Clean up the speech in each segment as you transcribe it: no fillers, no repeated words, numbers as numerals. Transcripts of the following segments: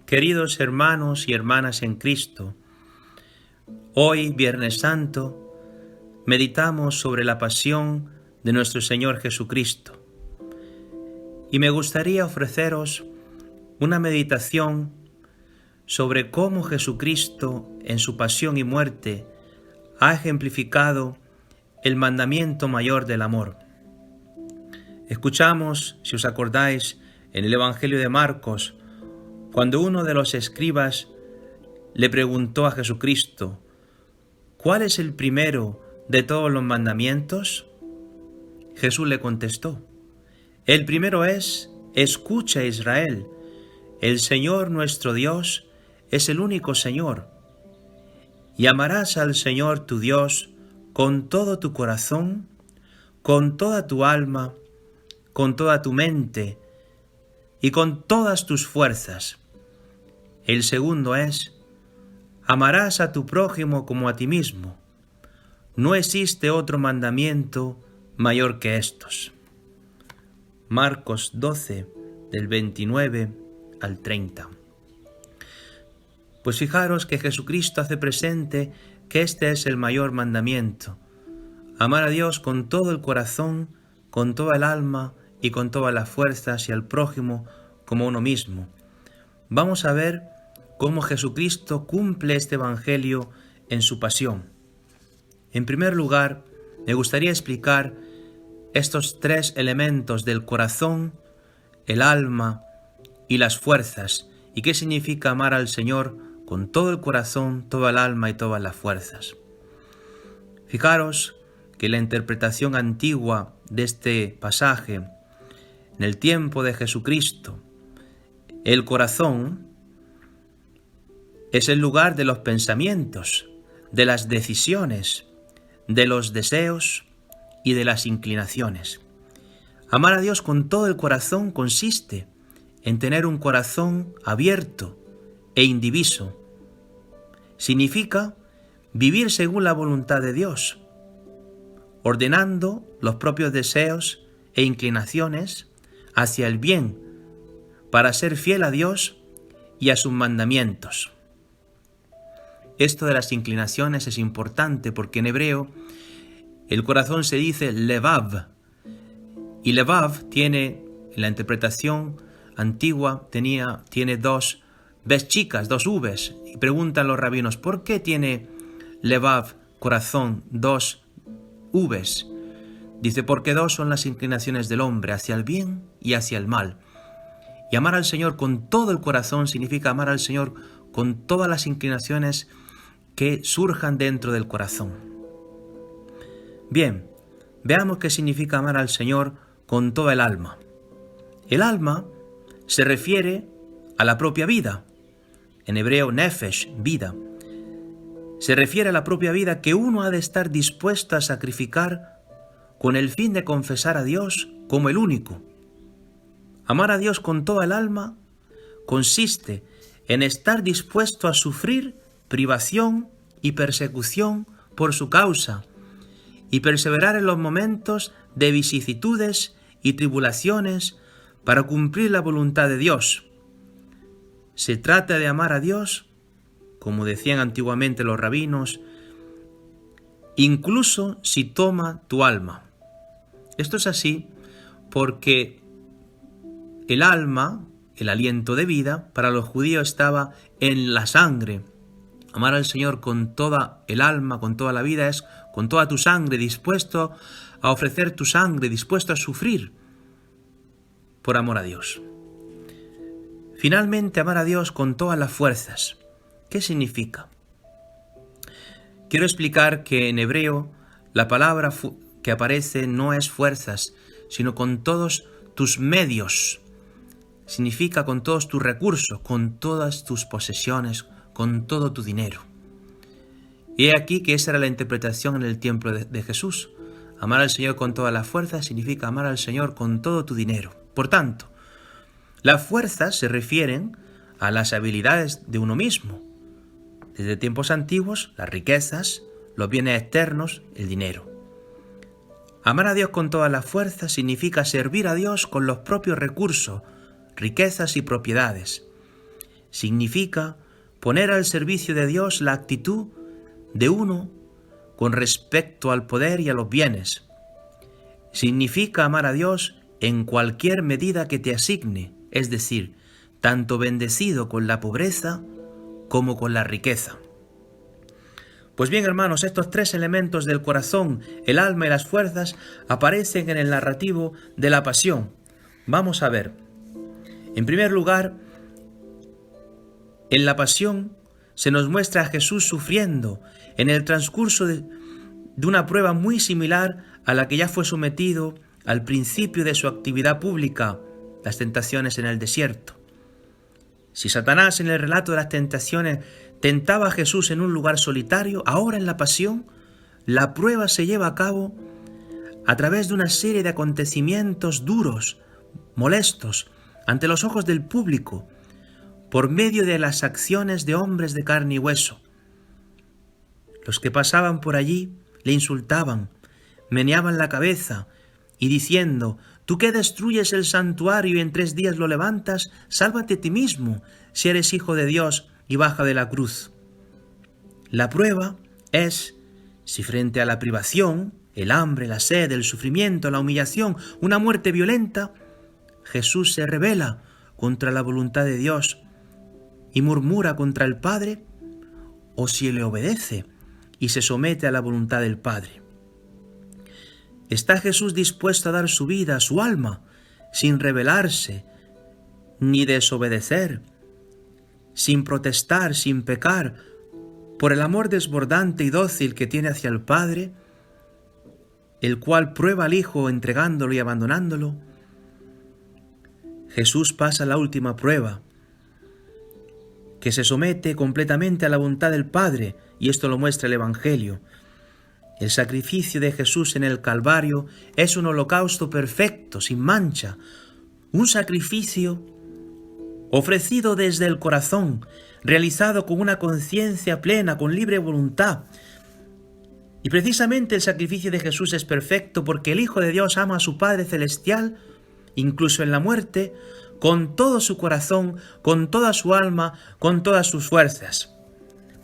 Queridos hermanos y hermanas en Cristo, hoy, Viernes Santo, meditamos sobre la pasión de nuestro Señor Jesucristo. Y me gustaría ofreceros una meditación sobre cómo Jesucristo, en su pasión y muerte, ha ejemplificado el mandamiento mayor del amor. Escuchamos, si os acordáis, en el Evangelio de Marcos, cuando uno de los escribas le preguntó a Jesucristo, ¿cuál es el primero de todos los mandamientos? Jesús le contestó, el primero es, escucha Israel, el Señor nuestro Dios es el único Señor, y amarás al Señor tu Dios con todo tu corazón, con toda tu alma, con toda tu mente y con todas tus fuerzas. El segundo es, amarás a tu prójimo como a ti mismo. No existe otro mandamiento mayor que estos. Marcos 12, del 29 al 30. Pues fijaros que Jesucristo hace presente que este es el mayor mandamiento. Amar a Dios con todo el corazón, con toda el alma y con todas las fuerzas y al prójimo como uno mismo. Vamos a ver cómo Jesucristo cumple este evangelio en su pasión. En primer lugar, me gustaría explicar estos tres elementos del corazón, el alma y las fuerzas, y qué significa amar al Señor con todo el corazón, toda el alma y todas las fuerzas. Fijaros que la interpretación antigua de este pasaje, en el tiempo de Jesucristo, el corazón es el lugar de los pensamientos, de las decisiones, de los deseos y de las inclinaciones. Amar a Dios con todo el corazón consiste en tener un corazón abierto e indiviso. Significa vivir según la voluntad de Dios, ordenando los propios deseos e inclinaciones hacia el bien, para ser fiel a Dios y a sus mandamientos. Esto de las inclinaciones es importante porque en hebreo el corazón se dice levav, y levav tiene, en la interpretación antigua, tiene dos ves chicas, dos V's, y preguntan los rabinos, ¿por qué tiene levav, corazón, dos V's? Dice, porque dos son las inclinaciones del hombre, hacia el bien y hacia el mal. Y amar al Señor con todo el corazón significa amar al Señor con todas las inclinaciones que surjan dentro del corazón. Bien, veamos qué significa amar al Señor con toda el alma. El alma se refiere a la propia vida. En hebreo, nefesh, vida. Se refiere a la propia vida que uno ha de estar dispuesto a sacrificar con el fin de confesar a Dios como el único. Amar a Dios con toda el alma consiste en estar dispuesto a sufrir privación y persecución por su causa y perseverar en los momentos de vicisitudes y tribulaciones para cumplir la voluntad de Dios. Se trata de amar a Dios, como decían antiguamente los rabinos, incluso si toma tu alma. Esto es así porque el alma, el aliento de vida, para los judíos estaba en la sangre. Amar al Señor con toda el alma, con toda la vida, es con toda tu sangre, dispuesto a ofrecer tu sangre, dispuesto a sufrir por amor a Dios. Finalmente, amar a Dios con todas las fuerzas. ¿Qué significa? Quiero explicar que en hebreo la palabra que aparece no es fuerzas, sino con todos tus medios. Significa con todos tus recursos, con todas tus posesiones, con todo tu dinero. Y he aquí que esa era la interpretación en el tiempo de Jesús. Amar al Señor con todas las fuerzas significa amar al Señor con todo tu dinero. Por tanto, las fuerzas se refieren a las habilidades de uno mismo. Desde tiempos antiguos, las riquezas, los bienes externos, el dinero. Amar a Dios con todas las fuerzas significa servir a Dios con los propios recursos, riquezas y propiedades. significa poner al servicio de Dios la actitud de uno con respecto al poder y a los bienes. Significa amar a Dios en cualquier medida que te asigne, es decir, tanto bendecido con la pobreza como con la riqueza. Pues bien, hermanos, estos tres elementos del corazón, el alma y las fuerzas aparecen en el narrativo de la pasión. Vamos a ver. En primer lugar, en la pasión se nos muestra a Jesús sufriendo en el transcurso de una prueba muy similar a la que ya fue sometido al principio de su actividad pública, las tentaciones en el desierto. Si Satanás en el relato de las tentaciones tentaba a Jesús en un lugar solitario, ahora en la pasión, la prueba se lleva a cabo a través de una serie de acontecimientos duros, molestos, ante los ojos del público, por medio de las acciones de hombres de carne y hueso. Los que pasaban por allí le insultaban, meneaban la cabeza y diciendo: «Tú que destruyes el santuario y en 3 días lo levantas, sálvate a ti mismo, si eres hijo de Dios, y baja de la cruz». La prueba es si frente a la privación, el hambre, la sed, el sufrimiento, la humillación, una muerte violenta, Jesús se rebela contra la voluntad de Dios y murmura contra el Padre, o si le obedece y se somete a la voluntad del Padre. ¿Está Jesús dispuesto a dar su vida, su alma, sin rebelarse, ni desobedecer, sin protestar, sin pecar, por el amor desbordante y dócil que tiene hacia el Padre, el cual prueba al Hijo entregándolo y abandonándolo? Jesús pasa la última prueba, que se somete completamente a la voluntad del Padre, y esto lo muestra el Evangelio. El sacrificio de Jesús en el Calvario es un holocausto perfecto, sin mancha, un sacrificio ofrecido desde el corazón, realizado con una conciencia plena, con libre voluntad. Y precisamente el sacrificio de Jesús es perfecto porque el Hijo de Dios ama a su Padre Celestial, incluso en la muerte, con todo su corazón, con toda su alma, con todas sus fuerzas.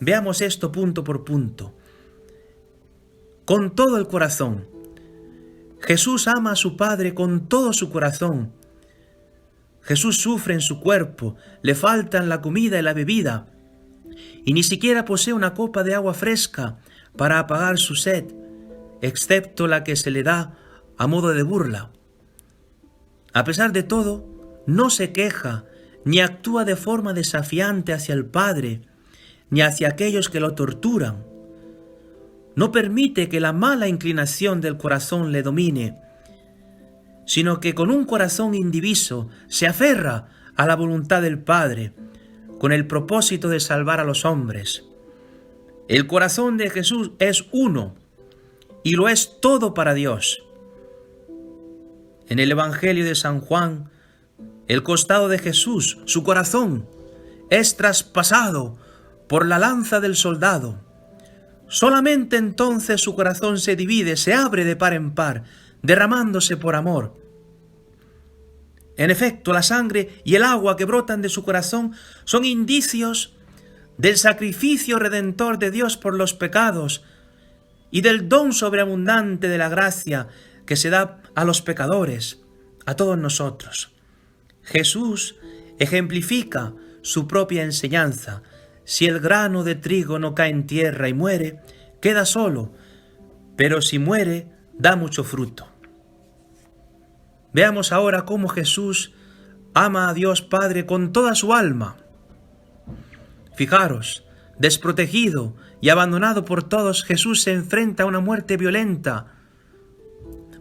Veamos esto punto por punto. Con todo el corazón. Jesús ama a su Padre con todo su corazón. Jesús sufre en su cuerpo, le faltan la comida y la bebida, y ni siquiera posee una copa de agua fresca para apagar su sed, excepto la que se le da a modo de burla. A pesar de todo, no se queja ni actúa de forma desafiante hacia el Padre, ni hacia aquellos que lo torturan. No permite que la mala inclinación del corazón le domine, sino que con un corazón indiviso se aferra a la voluntad del Padre, con el propósito de salvar a los hombres. El corazón de Jesús es uno, y lo es todo para Dios. En el Evangelio de San Juan, el costado de Jesús, su corazón, es traspasado por la lanza del soldado. Solamente entonces su corazón se divide, se abre de par en par, derramándose por amor. En efecto, la sangre y el agua que brotan de su corazón son indicios del sacrificio redentor de Dios por los pecados y del don sobreabundante de la gracia que se da a los pecadores, a todos nosotros. Jesús ejemplifica su propia enseñanza. Si el grano de trigo no cae en tierra y muere, queda solo, pero si muere, da mucho fruto. Veamos ahora cómo Jesús ama a Dios Padre con toda su alma. Fijaros, desprotegido y abandonado por todos, Jesús se enfrenta a una muerte violenta,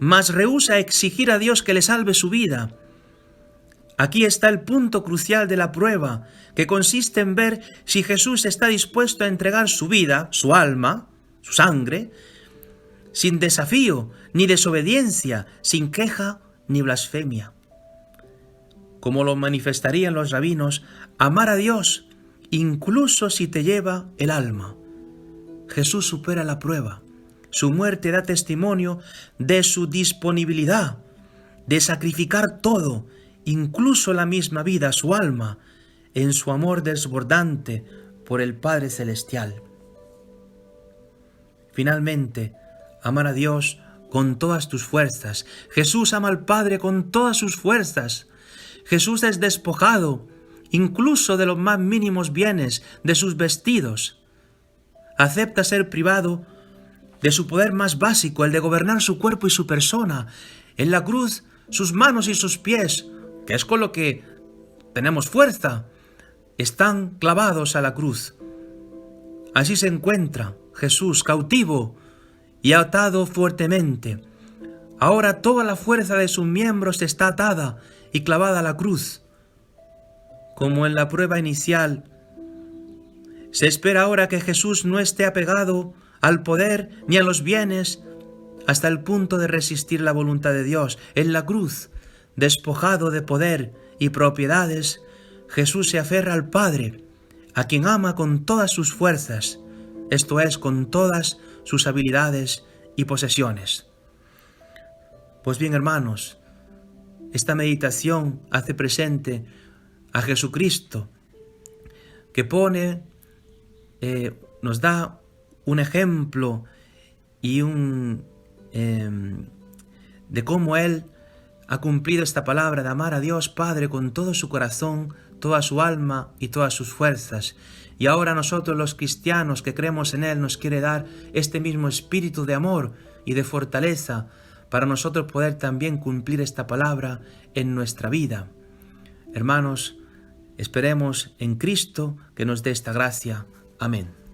mas rehúsa exigir a Dios que le salve su vida. Aquí está el punto crucial de la prueba, que consiste en ver si Jesús está dispuesto a entregar su vida, su alma, su sangre, sin desafío ni desobediencia, sin queja ni blasfemia. Como lo manifestarían los rabinos, amar a Dios, incluso si te lleva el alma. Jesús supera la prueba. Su muerte da testimonio de su disponibilidad, de sacrificar todo, incluso la misma vida, su alma, en su amor desbordante por el Padre Celestial. Finalmente, amar a Dios con todas tus fuerzas. Jesús ama al Padre con todas sus fuerzas. Jesús es despojado incluso de los más mínimos bienes, de sus vestidos. Acepta ser privado de su poder más básico, el de gobernar su cuerpo y su persona. En la cruz, sus manos y sus pies, que es con lo que tenemos fuerza, están clavados a la cruz. Así se encuentra Jesús cautivo y atado fuertemente. Ahora toda la fuerza de sus miembros está atada y clavada a la cruz. Como en la prueba inicial, se espera ahora que Jesús no esté apegado al poder ni a los bienes hasta el punto de resistir la voluntad de Dios. En la cruz, despojado de poder y propiedades, Jesús se aferra al Padre, a quien ama con todas sus fuerzas, esto es, con todas sus habilidades y posesiones. Pues bien, hermanos, esta meditación hace presente a Jesucristo, que nos da un ejemplo y de cómo Él ha cumplido esta palabra de amar a Dios Padre con todo su corazón, toda su alma y todas sus fuerzas. Y ahora nosotros los cristianos que creemos en Él nos quiere dar este mismo espíritu de amor y de fortaleza para nosotros poder también cumplir esta palabra en nuestra vida. Hermanos, esperemos en Cristo que nos dé esta gracia. Amén.